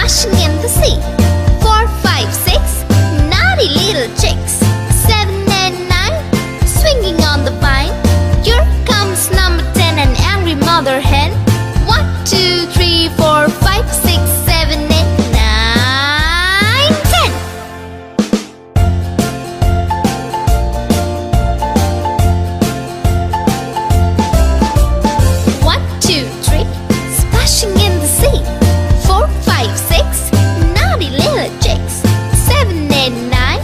splashing in the sea. 4, 5, 6, naughty little chicks. 7 and 9, swinging on the vine. Here comes number 10, an angry mother hen. 1, 2, 3, 4, 5, 6, 7, 8, 9, 10. 1, 2, 3, splashing in the sea. 4, 5, 6, naughty little chicks. 7, 8, 9,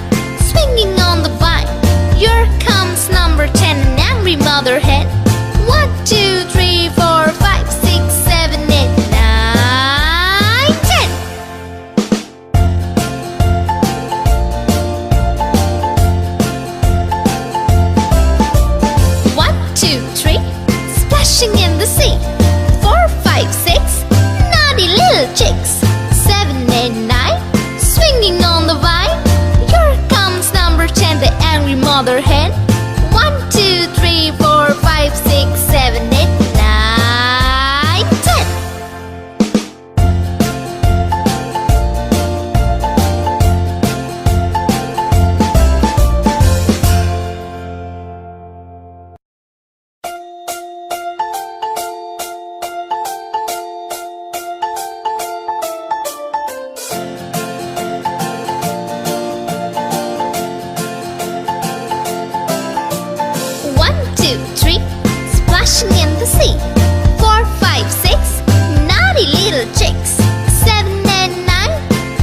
swinging on the vine. Here comes number 10, an angry mother hen. 1, 2, 3, 4, 5, 6, 7, 8, 9, 10. 1, 2, 3, splashing in the sea. 4, 5, 6, naughty little chicks. 7, 8, 9, swinging on the vine. Here comes number 10, the angry mother hen. 1, 2, 3, 4, 5, 6, 7, 8, 9, 10. 1, 2, 3, splashing in the sea. 4, 5, 6, naughty little chicks. 7 and 9,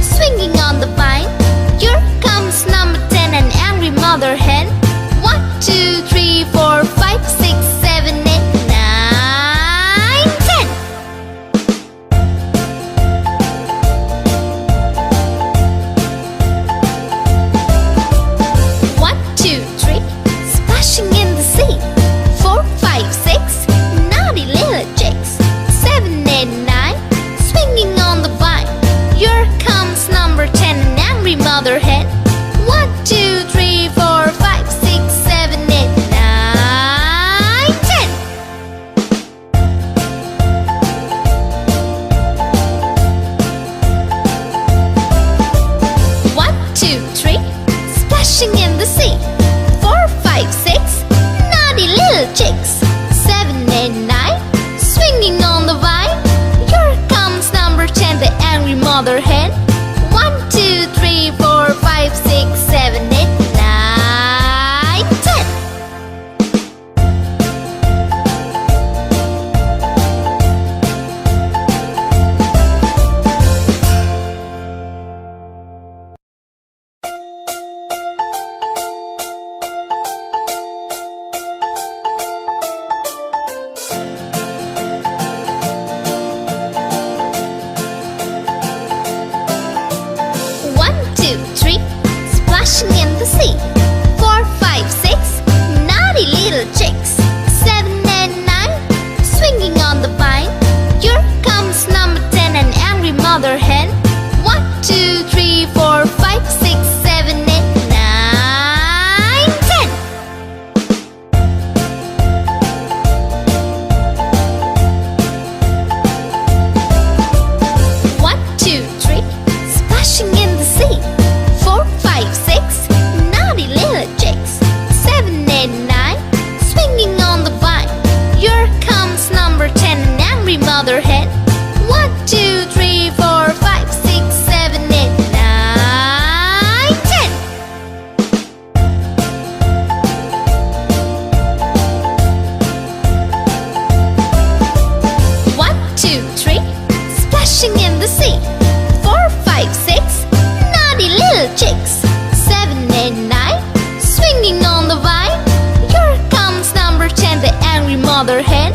swinging on the vine. Here comes number 10, an angry mother hen. 1, 2, 3, 4, 5, 6, 7, 8, 9, 10. 1, 2, 3, splashing in the sea. 4, 5, 6, naughty little chicks. 7, 8, 9, swinging on the vine. Here comes number 10, an angry mother hen. 1, 2, 3, 4, 5, 6, 7, 8, 9, 10. 1, 2, 3, splashing in the sea. 4, 5, 6, naughty little chicks. 7, 8, 9, swinging on the vine. Here comes number 10, the angry mother hen. 1, 2, 3, 4, 5, 6, 7, 8, 9, 10. 1, 2, 3, splashing in the sea. 4, 5, 6, naughty little chicks. 7 and 9, swinging on the vine. Here comes number 10, an angry mother hen. 1, 2, 3, 4, 5, 6, 7, 8, 9, 10. 1, 2, 3, splashing in the sea. 4, 5, 6, naughty little chicks. 7, 8, 9, swinging on the vine. Here comes number 10, an angry mother hen. 1, 2, 3, 4, 5, 6, 7, 8, 9, 10. 1, 2, 3, splashing in the sea. 4, 5, 6, naughty little chicks. 7, 8, 9, swinging on the vine. Here comes number 10, the angry mother hen.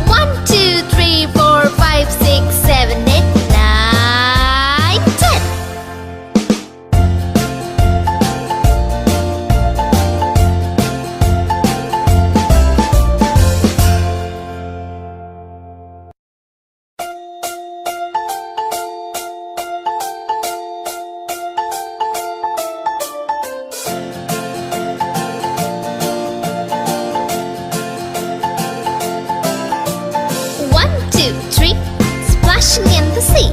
1, 2, 3, 4, 5, 6, 7, 8, 9, 10. 1, 2, 3, splashing in the sea.